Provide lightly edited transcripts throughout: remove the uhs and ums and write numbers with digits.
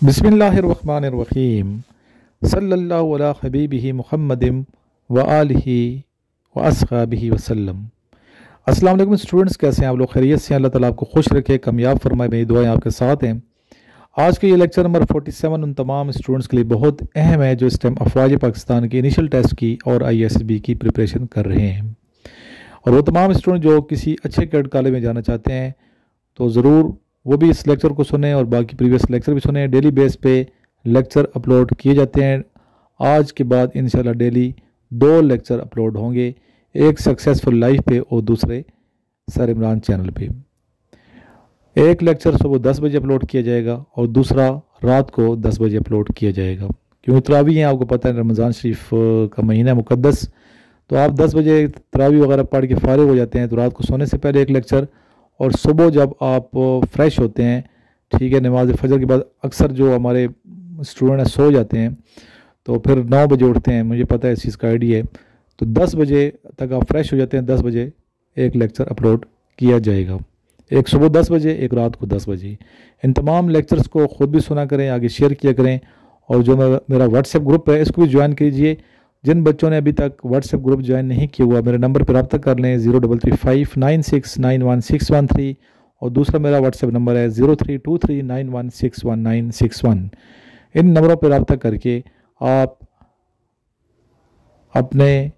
बिस्मिल्लाहिर्रहमानिर्रहीम सल्लल्लाहु अला हबीबिही मुहम्मदिम व आलिही व अस्हाबिही वसल्लम। अस्सलाम वालेकुम स्टूडेंट्स, कैसे हैं आप लोग? खैरियत से? अल्लाह ताला आपको खुश रखे, कामयाब फरमाए, मेरी दुआएं आपके साथ हैं। आज के ये लेक्चर नंबर 47 उन तमाम स्टूडेंट्स के लिए बहुत अहम है जो इस टाइम अफवाज पाकिस्तान के इनिशियल टेस्ट की और ISB की प्रिपरेशन कर रहे हैं। और वो तमाम स्टूडेंट जो किसी अच्छे कैडेट कॉलेज में जाना चाहते हैं तो ज़रूर वो भी इस लेक्चर को सुने और बाकी प्रीवियस लेक्चर भी सुने। डेली बेस पे लेक्चर अपलोड किए जाते हैं। आज के बाद इंशाल्लाह डेली 2 लेक्चर अपलोड होंगे, एक सक्सेसफुल लाइफ पे और दूसरे सर इमरान चैनल पे। एक लेक्चर सुबह 10 बजे अपलोड किया जाएगा और दूसरा रात को 10 बजे अपलोड किया जाएगा, क्योंकि तरावी है, आपको पता है रमज़ान शरीफ का महीना मुक़द्दस। तो आप 10 बजे तरावी वगैरह पढ़ के फारिग हो जाते हैं तो रात को सोने से पहले एक लेक्चर, और सुबह जब आप फ्रेश होते हैं, ठीक है, नमाज फजर के बाद अक्सर जो हमारे स्टूडेंट हैं सो जाते हैं तो फिर 9 बजे उठते हैं, मुझे पता है इस चीज़ का आइडिया है। तो 10 बजे तक आप फ्रेश हो जाते हैं, 10 बजे एक लेक्चर अपलोड किया जाएगा, एक सुबह 10 बजे, एक रात को 10 बजे। इन तमाम लेक्चर्स को ख़ुद भी सुना करें, आगे शेयर किया करें, और जो मेरा व्हाट्सएप ग्रुप है इसको भी ज्वाइन कीजिए। जिन बच्चों ने अभी तक व्हाट्सएप ग्रुप ज्वाइन नहीं किया हुआ, मेरे नंबर पर रब्ता कर लें 033596916113, और दूसरा मेरा व्हाट्सएप नंबर है 0323916161। इन नंबरों पर रब्ता करके आप अपने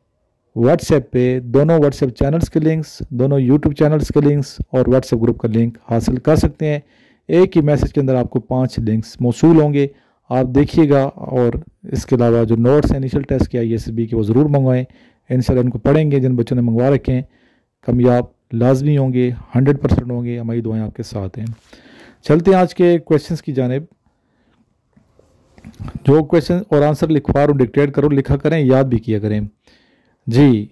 व्हाट्सएप पे दोनों व्हाट्सएप चैनल्स के लिंक्स, दोनों यूट्यूब चैनल्स के लिंक्स और व्हाट्सएप ग्रुप का लिंक हासिल कर सकते हैं। एक ही मैसेज के अंदर आपको 5 लिंक्स मौसूल होंगे, आप देखिएगा। और इसके अलावा जो नोट्स हैं इनिशियल टेस्ट के ISB के वो ज़रूर मंगवाएं, इंशाल्लाह इनको पढ़ेंगे। जिन बच्चों ने मंगवा रखे हैं कामयाब लाजमी होंगे, 100% होंगे, हमारी दुआएं आपके साथ हैं। चलते हैं आज के क्वेश्चंस की जानिब। जो क्वेश्चन और आंसर लिखवा रहा हूँ डिक्टेट करो, लिखा करें, याद भी किया करें जी।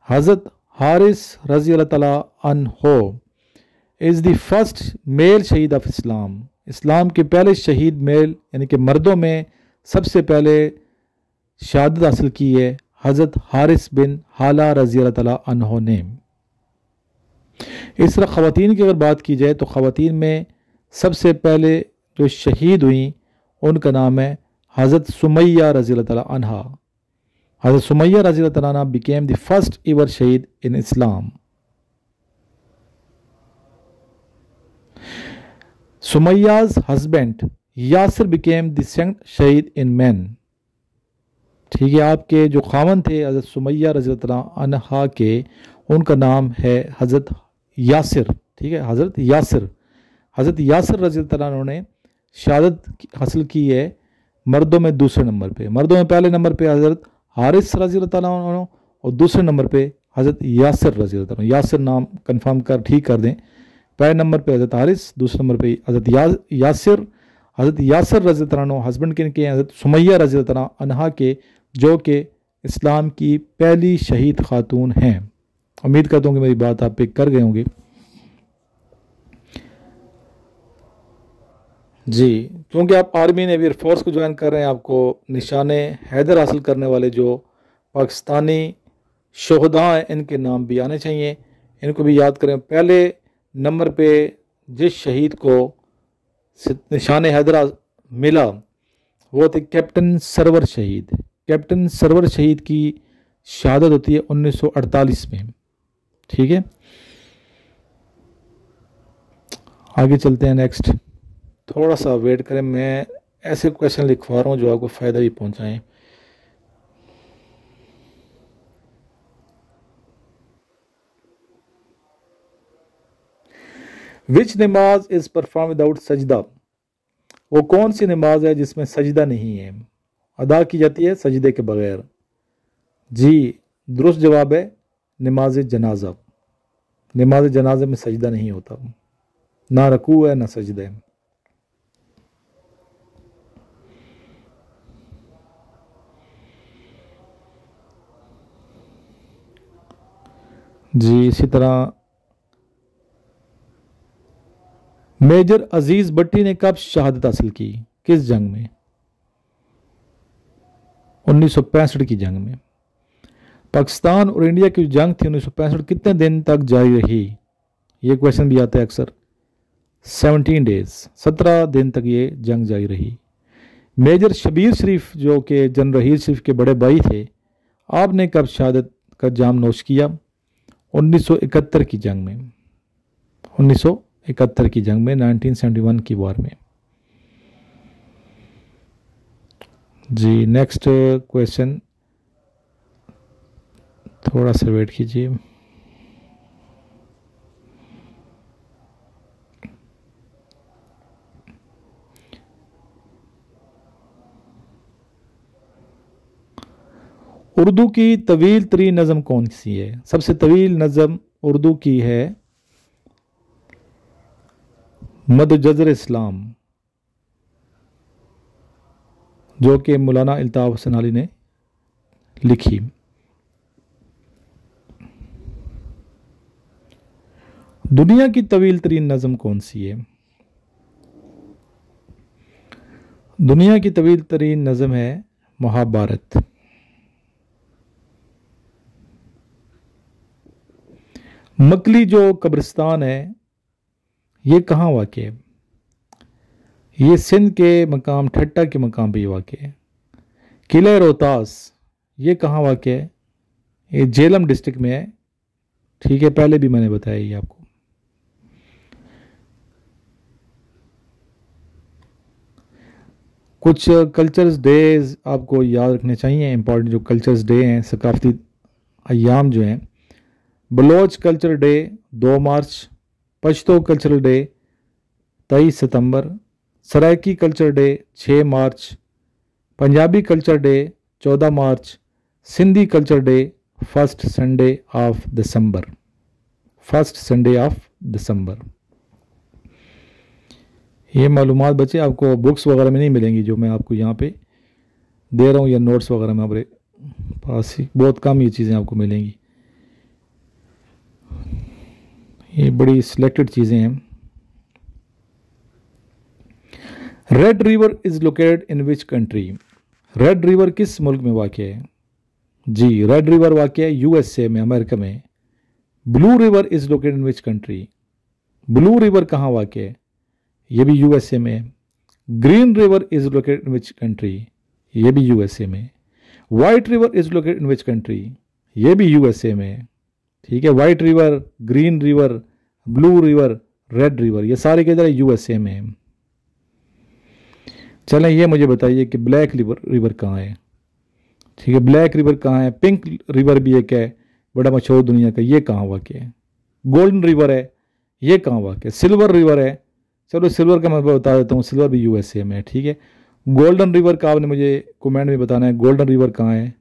हज़रत हारिस रज़ी अल्लाह तआला अन्हो इज़ द फर्स्ट मेल शहीद ऑफ इस्लाम। इस्लाम के पहले शहीद मेल यानी कि मर्दों में सबसे पहले शहादत हासिल की है हज़रत हारिस बिन हाला रज़ी अल्लाह तआला अन्हो ने। इस तरह ख़वातीन की अगर बात की जाए तो ख़वातीन में सबसे पहले जो शहीद हुई उनका नाम है हज़रत सुमैया रज़ी अल्लाह तआला अन्हा। हज़रत सुमैया रज़ी अल्लाह तआला अन्हा बिकेम द फर्स्ट एवर शहीद इन इस्लाम। सुमैया's husband Yasir became the second शहीद इन मैन। ठीक है, आपके जो खामन थे हज़रत सुमैया रज़ी अल्लाह अन्हा के, उनका नाम है हज़रत यासिर। ठीक है, हज़रत यासिर रज़ी अल्लाह ने शहादत हासिल की है मर्दों में दूसरे नंबर पे। मर्दों में पहले नंबर पे हज़रत हारिस रज़ी अल्लाह और दूसरे नंबर पे हज़रत यासिर रज़ी अल्लाह। यासिर नाम कंफर्म कर ठीक कर दें। पहले नंबर पे हज़रत हारिस, दूसरे नंबर पे हज़रत यासिर। हज़रत यासिर रज़ी अल्लाह हस्बैंड के हज़रत सुमैया रज़ी अल्लाह अन्हा के, जो कि इस्लाम की पहली शहीद खातून हैं। उम्मीद करता हूँ कि मेरी बात आप पिक कर गए होंगे जी। क्योंकि आप आर्मी नेवी एयरफोर्स को ज्वाइन कर रहे हैं, आपको निशाने हैदर हासिल करने वाले जो पाकिस्तानी शोहदा हैं इनके नाम भी आने चाहिए, इनको भी याद करें। पहले नंबर पे जिस शहीद को निशान हैदर मिला वो थे कैप्टन सरवर शहीद। कैप्टन सरवर शहीद की शहादत होती है 1948 में। ठीक है, आगे चलते हैं नेक्स्ट। थोड़ा सा वेट करें, मैं ऐसे क्वेश्चन लिखवा रहा हूँ जो आपको फ़ायदा भी पहुँचाएँ। विच नमाज इज़ परफॉर्म विदाउट सजदा। वो कौन सी नमाज है जिसमें सजदा नहीं है, अदा की जाती है सजदे के बगैर? जी, दुरुस्त जवाब है नमाज जनाजा। नमाज जनाजे में सजदा नहीं होता, ना रकू है ना सजदा है। जी, इसी तरह मेजर अजीज भट्टी ने कब शहादत हासिल की, किस जंग में? 1965 की जंग में। पाकिस्तान और इंडिया की जंग थी 1965, कितने दिन तक जारी रही? ये क्वेश्चन भी आता है अक्सर। 17 डेज, 17 दिन तक ये जंग जारी रही। मेजर शबीर शरीफ जो कि जनरल रहील शरीफ के बड़े भाई थे, आपने कब शहादत का जाम नोश किया? 1971 की जंग में, 1971 की जंग में, 1971 की वार में। जी नेक्स्ट क्वेश्चन, थोड़ा सा वेट कीजिए। उर्दू की तवील तरीन नज़म कौन सी है? सबसे तवील नज़म उर्दू की है मदजर इस्लाम, जो कि मौलाना इल्ताफ़ हुसैन अली ने लिखी। दुनिया की तवील तरीन नज़म कौन सी है? दुनिया की तवील तरीन नज़म है महाभारत। मकली जो कब्रिस्तान है ये कहाँ वाक़ है? ये सिंध के मकाम ठट्टा के मकाम पे वाक़ है। किला रोहतास ये कहाँ वाक़ है? ये झेलम डिस्ट्रिक्ट में है। ठीक है, पहले भी मैंने बताया ये आपको। कुछ कल्चर्स डेज आपको याद रखने चाहिए, इंपॉर्टेंट जो कल्चर्स डे हैं, सकाफती अयाम जो हैं। Baloch culture day 2 March, Pashto cultural day 23 सितंबर, Saraiki culture day 6 March, Punjabi culture day 14 March, Sindhi culture day first Sunday of December, first Sunday of December. ये मालूमात बच्चे आपको बुक्स वगैरह में नहीं मिलेंगी जो मैं आपको यहाँ पे दे रहा हूँ, या नोट्स वगैरह में हमारे पास ही बहुत कम ये चीज़ें आपको मिलेंगी। ये बड़ी सिलेक्टेड चीज़ें हैं। Red river is located in which country? Red river किस मुल्क में वाक़ है? जी रेड रिवर वाक़ है यूएसए में, अमेरिका में। Blue river is located in which country? Blue river कहाँ वाक़ है? ये भी यूएसए में है। Green river is located in which country? ये भी यूएसए में। White river is located in which country? ये भी यूएसए में है। ठीक है, white river, green river, blue river, red river, ये सारे के इधर यूएसए में है। चलें ये मुझे बताइए कि ब्लैक रिवर कहाँ है? ठीक है, ब्लैक रिवर कहाँ है? पिंक रिवर भी एक है बड़ा मशहूर दुनिया का, ये कहाँ वाक़ है? गोल्डन रिवर है, ये कहाँ वाक़ है? सिल्वर रिवर है, चलो सिल्वर का मैं बता देता हूँ, सिल्वर भी यूएसए में है। ठीक है, गोल्डन रिवर का आपने मुझे कमेंट में बताना है, गोल्डन रिवर कहाँ है?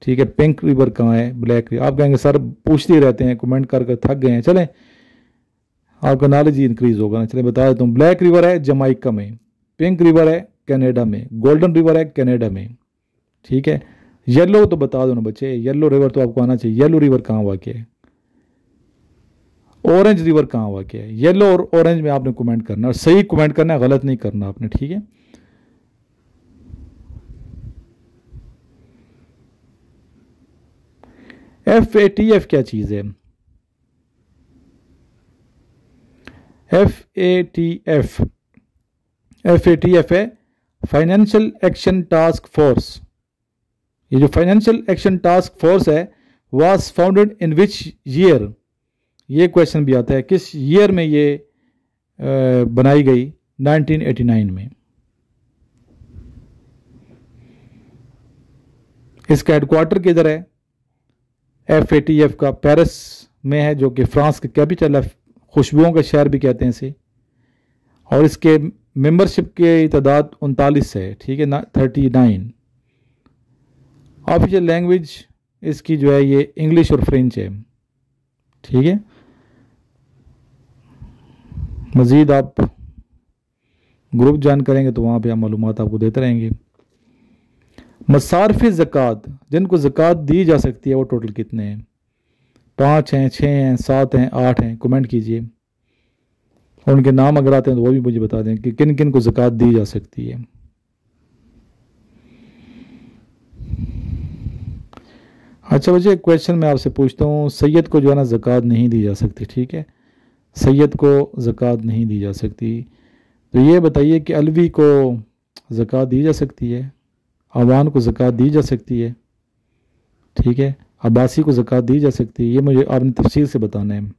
ठीक है, पिंक रिवर कहाँ है? Black river. आप कहेंगे सर पूछते ही रहते हैं, कमेंट कर थक गए हैं। चलें आपका नॉलेज ही इंक्रीज होगा ना। चलें बता देता हूँ, ब्लैक रिवर है जमाइका में, पिंक रिवर है कनाडा में, गोल्डन रिवर है कनाडा में। ठीक है, येलो तो बता दो ना बच्चे, येलो रिवर तो आपको आना चाहिए। येलो रिवर कहाँ वाक़ है? ऑरेंज रिवर कहाँ वाक़ है? येलो और ऑरेंज में आपने कमेंट करना, और सही कमेंट करना है, गलत नहीं करना आपने। ठीक है, FATF क्या चीज़ है? FATF है फाइनेंशियल एक्शन टास्क फोर्स। ये जो फाइनेंशियल एक्शन टास्क फोर्स है, was founded in which year? ये क्वेश्चन भी आता है, किस ईयर में ये बनाई गई? 1989 में। इसका हेडक्वार्टर किधर है? FATF का पेरिस में है, जो कि फ्रांस की कैपिटल है, खुशबुओं का शहर भी कहते हैं इसे। और इसके मेंबरशिप की तादाद 39 है। ठीक है, 39। ऑफिशियल लैंग्वेज इसकी जो है ये इंग्लिश और फ्रेंच है। ठीक है, मज़ीद आप ग्रुप ज्वाइन करेंगे तो वहाँ पे हम मालूमात आपको देते रहेंगे। मसारफ़ ज़कात, जिनको ज़कात दी जा सकती है, वो टोटल कितने हैं? 5 हैं, 6 हैं, 7 हैं, 8 हैं? कमेंट कीजिए, और उनके नाम अगर आते हैं तो वो भी मुझे बता दें कि किन किन को ज़कात दी जा सकती है। अच्छा बच्चे, क्वेश्चन मैं आपसे पूछता हूँ, सैयद को जो है ना ज़कात नहीं दी जा सकती। ठीक है, सैयद को ज़कात नहीं दी जा सकती। तो ये बताइए कि अलवी को ज़कात दी जा सकती है, अवान को ज़कात दी जा सकती है, ठीक है, अब्बासी को ज़कात दी जा सकती है। ये मुझे आपने तफसील से बताना है।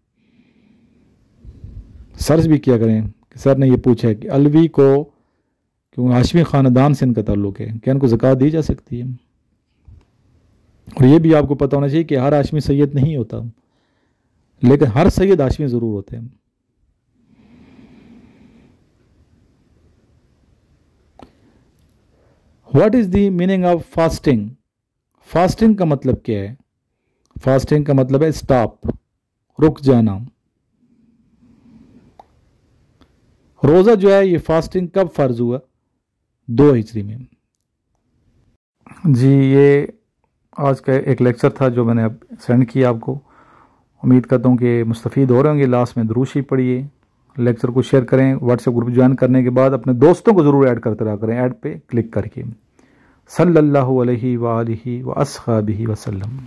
सर्च भी किया करें कि सर ने ये पूछा है कि अलवी को, क्योंकि हाशमी ख़ानदान से इनका ताल्लुक़ है, क्या इनको ज़कात दी जा सकती है। और ये भी आपको पता होना चाहिए कि हर हाशमी सैयद नहीं होता, लेकिन हर सैयद हाशमी ज़रूर होते हैं। What is the meaning of fasting? Fasting का मतलब क्या है? फास्टिंग का मतलब है स्टॉप, रुक जाना। रोज़ा जो है ये फास्टिंग कब फ़र्ज हुआ? 2 हिजरी में। जी, ये आज का एक लेक्चर था जो मैंने अब सेंड किया आपको। उम्मीद करता हूँ कि मुस्तफ़ीद हो रहे होंगे। लास्ट में दुरूद शरीफ पढ़िए, लेक्चर को शेयर करें। व्हाट्सएप ग्रुप ज्वाइन करने के बाद अपने दोस्तों को ज़रूर ऐड करते रहा करें, ऐड पे क्लिक करके। सल्लल्लाहु अलैहि व आलिहि व अस्हाबिहि वसल्लम।